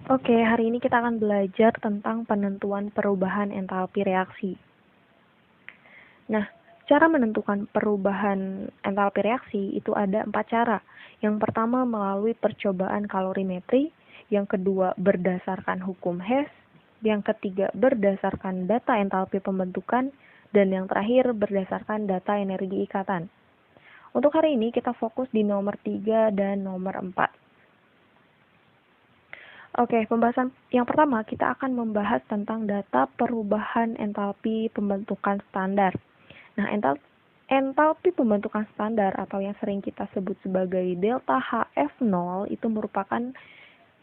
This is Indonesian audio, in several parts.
Oke, hari ini kita akan belajar tentang penentuan perubahan entalpi reaksi. Nah, cara menentukan perubahan entalpi reaksi itu ada 4 cara. Yang pertama melalui percobaan kalorimetri, yang kedua berdasarkan hukum Hess, yang ketiga berdasarkan data entalpi pembentukan, dan yang terakhir berdasarkan data energi ikatan. Untuk hari ini kita fokus di nomor 3 dan nomor 4. Oke, pembahasan yang pertama kita akan membahas tentang data perubahan entalpi pembentukan standar. Nah, entalpi pembentukan standar atau yang sering kita sebut sebagai delta HF0 itu merupakan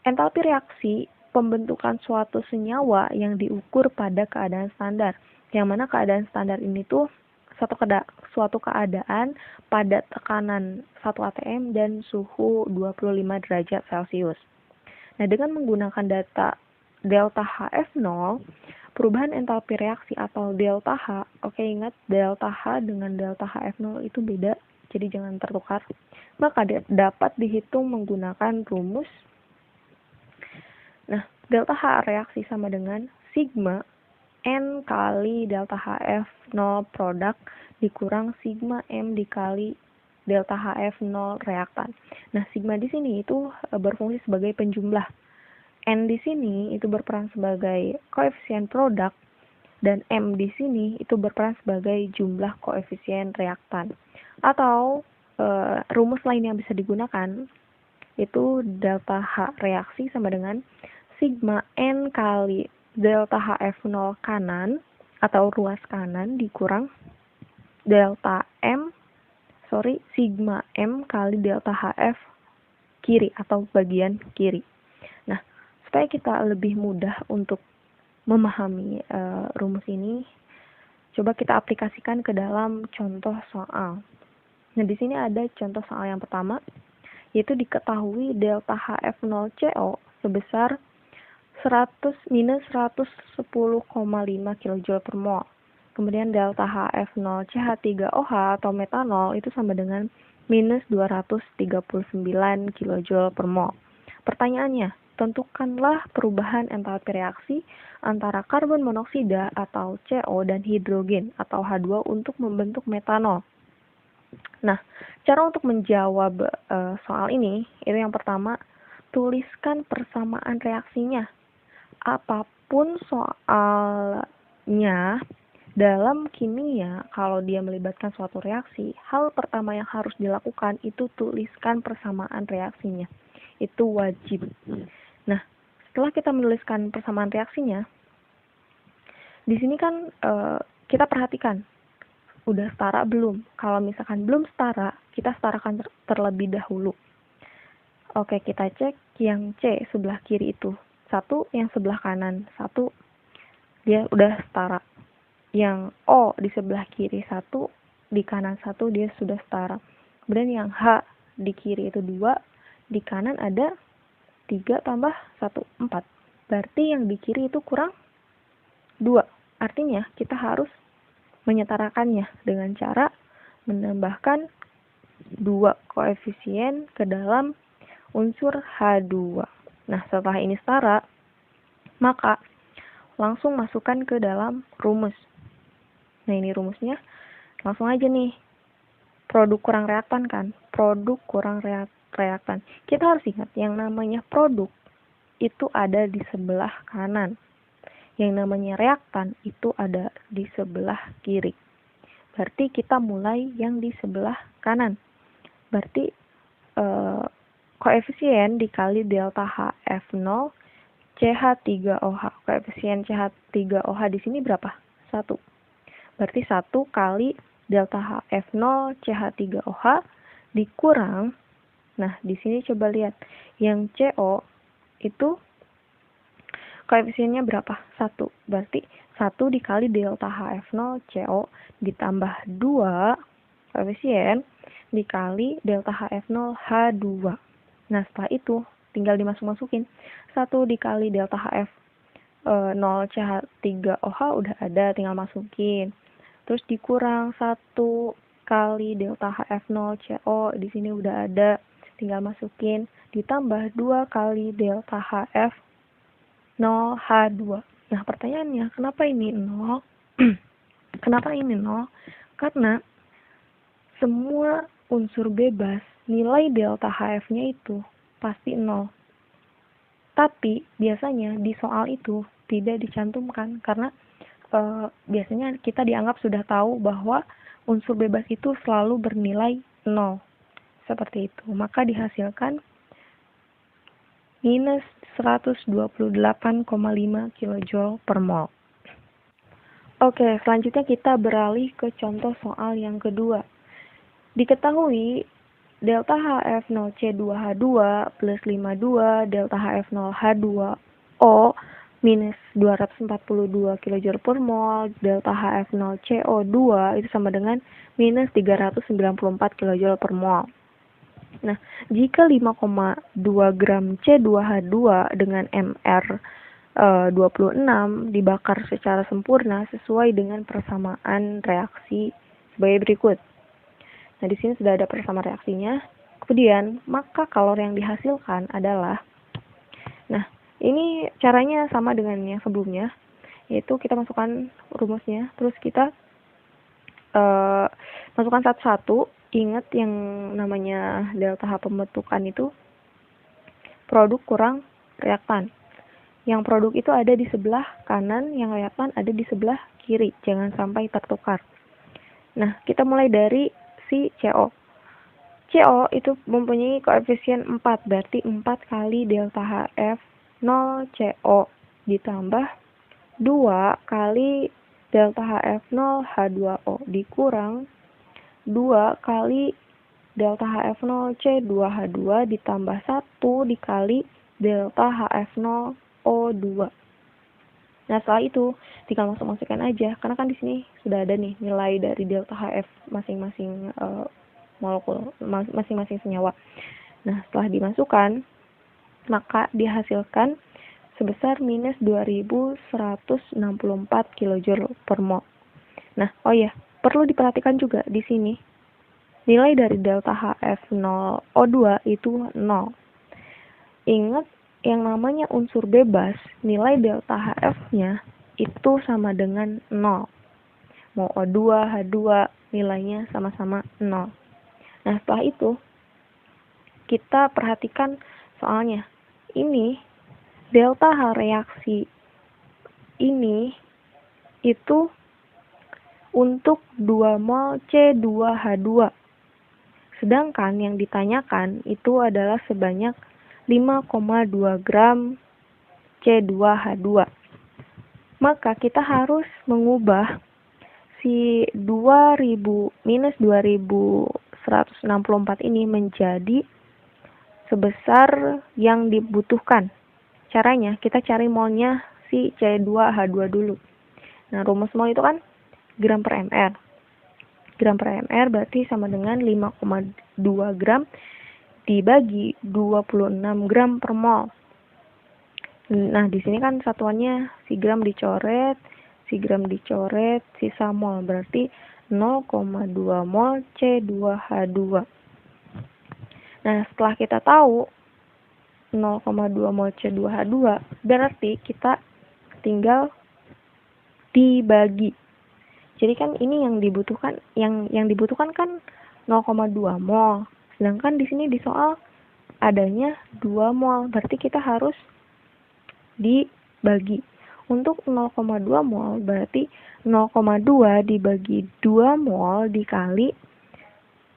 entalpi reaksi pembentukan suatu senyawa yang diukur pada keadaan standar. Yang mana keadaan standar ini tuh suatu keadaan pada tekanan 1 atm dan suhu 25 derajat Celcius. Nah, dengan menggunakan data delta HF0, perubahan entalpi reaksi atau delta H, oke ingat delta H dengan delta HF0 itu beda, jadi jangan tertukar, maka dapat dihitung menggunakan rumus. Nah, delta H reaksi sama dengan sigma N kali delta HF0 produk dikurang sigma M dikali delta HF0 reaktan. Nah, sigma di sini itu berfungsi sebagai penjumlah. N di sini itu berperan sebagai koefisien produk dan M di sini itu berperan sebagai jumlah koefisien reaktan. Atau rumus lain yang bisa digunakan itu delta H reaksi sama dengan sigma N kali delta HF0 kanan atau ruas kanan dikurang sigma M kali delta HF kiri atau bagian kiri. Nah, supaya kita lebih mudah untuk memahami rumus ini, coba kita aplikasikan ke dalam contoh soal. Nah, di sini ada contoh soal yang pertama, yaitu diketahui delta HF0CO sebesar minus 110,5 kJ per mol. Kemudian delta HF0CH3OH atau metanol itu sama dengan minus 239 kJ per mol. Pertanyaannya, tentukanlah perubahan entalpi reaksi antara karbon monoksida atau CO dan hidrogen atau H2 untuk membentuk metanol. Nah, cara untuk menjawab soal ini, itu yang pertama, tuliskan persamaan reaksinya. Apapun soalnya, dalam kimia, kalau dia melibatkan suatu reaksi, hal pertama yang harus dilakukan itu tuliskan persamaan reaksinya. Itu wajib. Nah, setelah kita menuliskan persamaan reaksinya, di sini kan kita perhatikan, udah setara belum? Kalau misalkan belum setara, kita setarakan terlebih dahulu. Oke, kita cek yang C sebelah kiri itu. 1, yang sebelah kanan 1, dia udah setara. Yang O di sebelah kiri 1, di kanan 1, dia sudah setara. Kemudian yang H di kiri itu 2, di kanan ada 3 tambah 1, 4. Berarti yang di kiri itu kurang 2. Artinya kita harus menyetarakannya dengan cara menambahkan 2 koefisien ke dalam unsur H2. Nah, setelah ini setara, maka langsung masukkan ke dalam rumus. Nah, ini rumusnya. Langsung aja nih. Produk kurang reaktan kan? Produk kurang reaktan. Kita harus ingat, yang namanya produk itu ada di sebelah kanan. Yang namanya reaktan itu ada di sebelah kiri. Berarti kita mulai yang di sebelah kanan. Berarti koefisien dikali delta HF0 CH3OH. Koefisien CH3OH di sini berapa? 1. Berarti 1 kali delta HF0 CH3OH dikurang, nah di sini coba lihat, yang CO itu koefisiennya berapa? 1. Berarti 1 dikali delta HF0 CO ditambah 2 koefisien dikali delta HF0 H2. Nah, setelah itu tinggal dimasuk-masukin. 1 dikali delta HF0 CH3OH udah ada, tinggal masukin. Terus dikurang 1 kali delta HF0 CO, di sini udah ada, tinggal masukin. Ditambah 2 kali delta HF 0H2. Nah, pertanyaannya, kenapa ini 0? Kenapa ini 0? Karena semua unsur bebas, nilai delta HF-nya itu pasti 0. Tapi biasanya di soal itu tidak dicantumkan karena biasanya kita dianggap sudah tahu bahwa unsur bebas itu selalu bernilai 0. Seperti itu. Maka dihasilkan minus 128,5 kJ per mol. Oke, selanjutnya kita beralih ke contoh soal yang kedua. Diketahui delta HF0C2H2 plus 52 delta HF0H2O minus 242 kJ per mol, delta HF0CO2 itu sama dengan minus 394 kJ per mol. Nah, jika 5,2 gram C2H2 dengan MR 26 dibakar secara sempurna sesuai dengan persamaan reaksi sebagai berikut. Nah, di sini sudah ada persamaan reaksinya. Kemudian, maka kalori yang dihasilkan adalah, nah, ini caranya sama dengan yang sebelumnya, yaitu kita masukkan rumusnya, terus kita masukkan satu-satu. Ingat yang namanya delta H pembentukan itu produk kurang reaktan. Yang produk itu ada di sebelah kanan, yang reaktan ada di sebelah kiri. Jangan sampai tertukar. Nah, kita mulai dari si CO. CO itu mempunyai koefisien 4, berarti 4 kali delta HF 0 CO ditambah 2 kali delta HF 0 H2O dikurang 2 kali delta HF 0 C2H2 ditambah 1 dikali delta HF 0 O2. Nah, setelah itu tinggal masukkan aja karena kan di sini sudah ada nih nilai dari delta HF masing-masing molekul, masing-masing senyawa. Nah, setelah dimasukkan maka dihasilkan sebesar minus 2164 kJ per mol. Nah, oh ya, perlu diperhatikan juga di sini nilai dari delta HF0O2 itu 0. Ingat, yang namanya unsur bebas, nilai delta HF-nya itu sama dengan 0. Mau O2, H2, nilainya sama-sama 0. Nah, setelah itu, kita perhatikan soalnya. Ini, delta H reaksi ini, itu untuk 2 mol C2H2. Sedangkan yang ditanyakan itu adalah sebanyak 5,2 gram C2H2. Maka kita harus mengubah si 2164 ini menjadi sebesar yang dibutuhkan. Caranya kita cari molnya si C2H2 dulu. Nah, rumus mol itu kan gram per mr. Gram per mr berarti sama dengan 5,2 gram dibagi 26 gram per mol. Nah, di sini kan satuannya si gram dicoret, sisa mol berarti 0,2 mol C2H2. Nah, setelah kita tahu 0,2 mol C2H2, berarti kita tinggal dibagi. Jadi kan ini yang dibutuhkan, yang dibutuhkan kan 0,2 mol. Sedangkan di sini di soal adanya 2 mol, berarti kita harus dibagi. Untuk 0,2 mol berarti 0,2 dibagi 2 mol dikali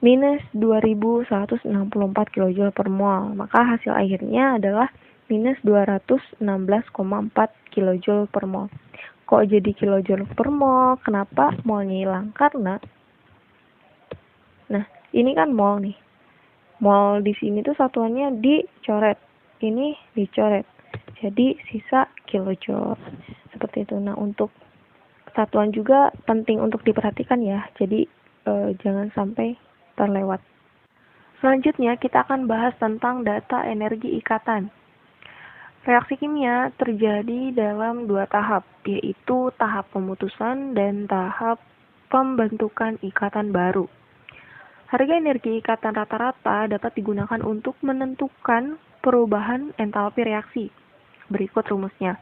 minus 2164 kJ per mol. Maka hasil akhirnya adalah minus 216,4 kJ per mol. Kok jadi kJ per mol? Kenapa molnya hilang? Karena, nah, ini kan mol nih. Mol di sini tuh satuannya dicoret. Ini dicoret. Jadi sisa kilojoule. Seperti itu. Nah, untuk satuan juga penting untuk diperhatikan ya. Jadi jangan sampai terlewat. Selanjutnya kita akan bahas tentang data energi ikatan. Reaksi kimia terjadi dalam 2 tahap, yaitu tahap pemutusan dan tahap pembentukan ikatan baru. Harga energi ikatan rata-rata dapat digunakan untuk menentukan perubahan entalpi reaksi. Berikut rumusnya.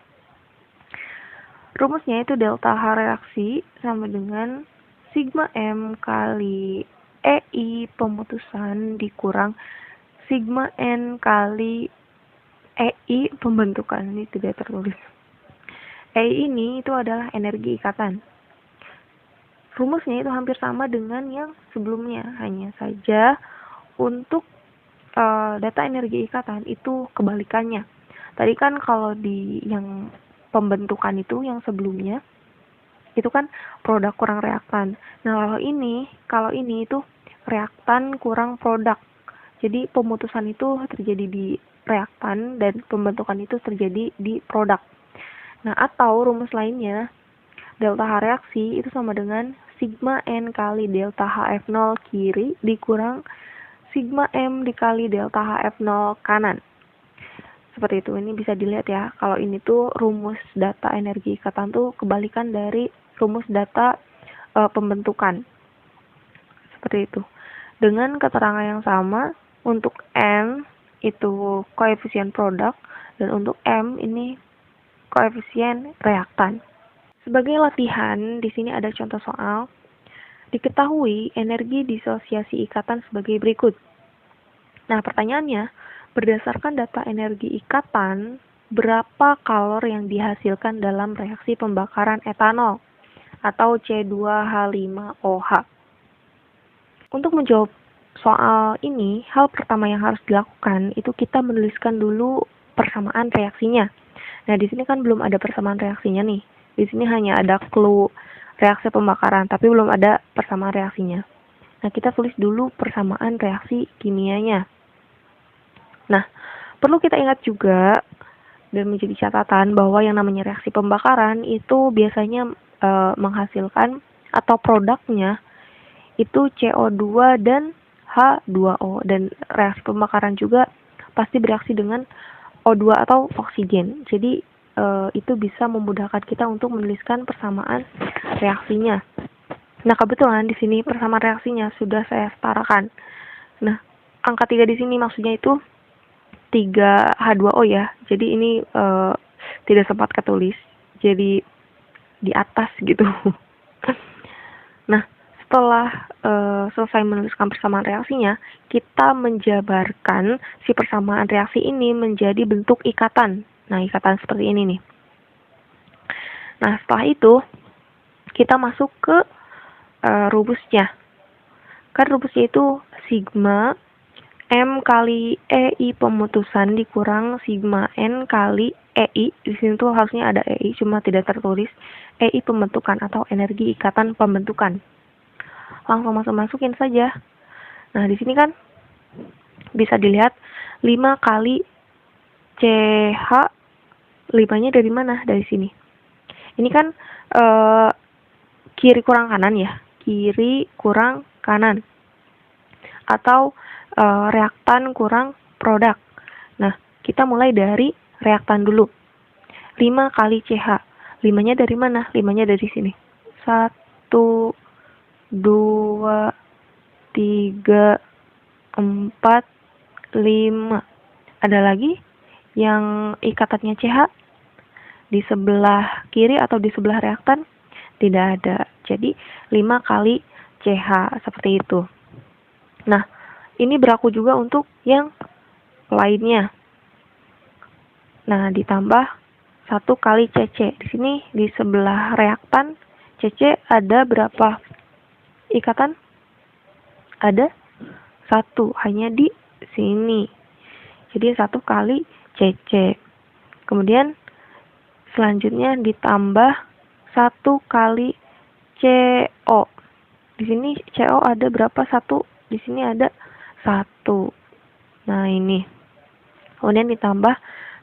Rumusnya itu delta H reaksi sama dengan sigma M kali EI pemutusan dikurang sigma N kali EI pembentukan. Ini tidak tertulis. EI ini itu adalah energi ikatan. Rumusnya itu hampir sama dengan yang sebelumnya, hanya saja untuk data energi ikatan itu kebalikannya. Tadi kan kalau di yang pembentukan itu yang sebelumnya itu kan produk kurang reaktan. Nah, kalau ini itu reaktan kurang produk. Jadi pemutusan itu terjadi di reaktan dan pembentukan itu terjadi di produk. Nah, atau rumus lainnya, delta H reaksi itu sama dengan sigma N kali delta HF0 kiri dikurang sigma M dikali delta HF0 kanan. Seperti itu. Ini bisa dilihat ya. Kalau ini tuh rumus data energi ikatan tuh kebalikan dari rumus data pembentukan. Seperti itu. Dengan keterangan yang sama, untuk N itu koefisien produk dan untuk M ini koefisien reaktan. Sebagai latihan, di sini ada contoh soal. Diketahui energi disosiasi ikatan sebagai berikut. Nah, pertanyaannya, berdasarkan data energi ikatan, berapa kalor yang dihasilkan dalam reaksi pembakaran etanol atau C2H5OH? Untuk menjawab soal ini, hal pertama yang harus dilakukan itu kita menuliskan dulu persamaan reaksinya. Nah, di sini kan belum ada persamaan reaksinya nih. Di sini hanya ada clue reaksi pembakaran, tapi belum ada persamaan reaksinya. Nah, kita tulis dulu persamaan reaksi kimianya. Nah, perlu kita ingat juga dan menjadi catatan bahwa yang namanya reaksi pembakaran itu biasanya menghasilkan atau produknya itu CO2 dan H2O, dan reaksi pembakaran juga pasti bereaksi dengan O2 atau oksigen. Jadi itu bisa memudahkan kita untuk menuliskan persamaan reaksinya. Nah, kebetulan di sini persamaan reaksinya sudah saya setarakan. Nah, angka 3 di sini maksudnya itu 3H2O ya. Jadi ini tidak sempat ketulis. Jadi di atas gitu. Nah, setelah selesai menuliskan persamaan reaksinya, kita menjabarkan si persamaan reaksi ini menjadi bentuk ikatan. Nah, ikatan seperti ini nih. Nah, setelah itu kita masuk ke rumusnya. Kan rumusnya itu sigma M kali EI pemutusan dikurang sigma N kali EI. Di sini tuh harusnya ada EI, cuma tidak tertulis. EI pembentukan atau energi ikatan pembentukan. Langsung masukin saja. Nah, di sini kan bisa dilihat 5 kali CH, 5-nya dari mana? Dari sini. Ini kan kiri kurang kanan ya. Kiri kurang kanan. Atau reaktan kurang produk. Nah, kita mulai dari reaktan dulu. 5 kali CH. 5-nya dari mana? 5-nya dari sini. 1, 2, 3, 4, 5. Ada lagi yang ikatannya CH di sebelah kiri atau di sebelah reaktan? Tidak ada. Jadi 5 kali CH seperti itu. Nah, ini berlaku juga untuk yang lainnya. Nah, ditambah 1 kali CC. Di sini di sebelah reaktan CC ada berapa ikatan? Ada 1, hanya di sini. Jadi 1 kali CC. Kemudian selanjutnya ditambah 1 kali CO. Di sini CO ada berapa? 1. Di sini ada 1. Nah, ini. Kemudian ditambah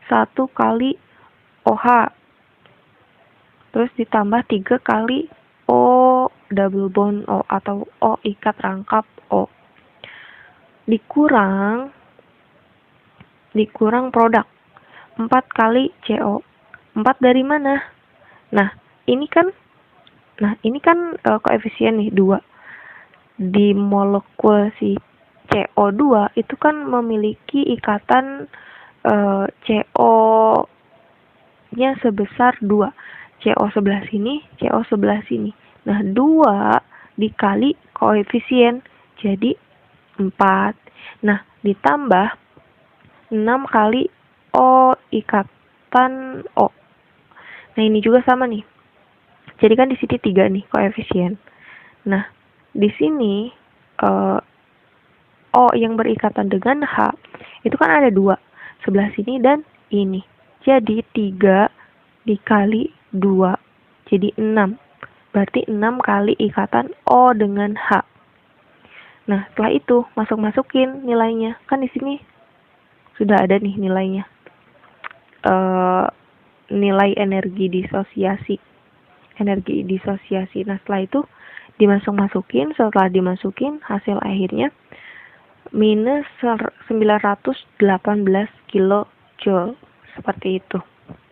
1 kali OH. Terus ditambah 3 kali O double bond O atau O ikat rangkap O. Dikurang produk. 4 kali CO. 4 dari mana? Nah, ini kan koefisien nih 2. Di molekul si CO2 itu kan memiliki ikatan CO-nya sebesar 2. CO sebelah sini, CO sebelah sini. Nah, 2 dikali koefisien, jadi 4. Nah, ditambah 6 kali O, ikatan O. Nah, ini juga sama nih. Jadi kan di sini 3 nih koefisien. Nah, di sini O yang berikatan dengan H, itu kan ada 2. Sebelah sini dan ini. Jadi 3 dikali 2. Jadi 6. Berarti 6 kali ikatan O dengan H. Nah, setelah itu masukin nilainya. Kan di sini sudah ada nih nilainya. Nilai energi disosiasi. Nah, setelah itu dimasukin. Setelah dimasukin, hasil akhirnya minus 918 kilojoule. Seperti itu.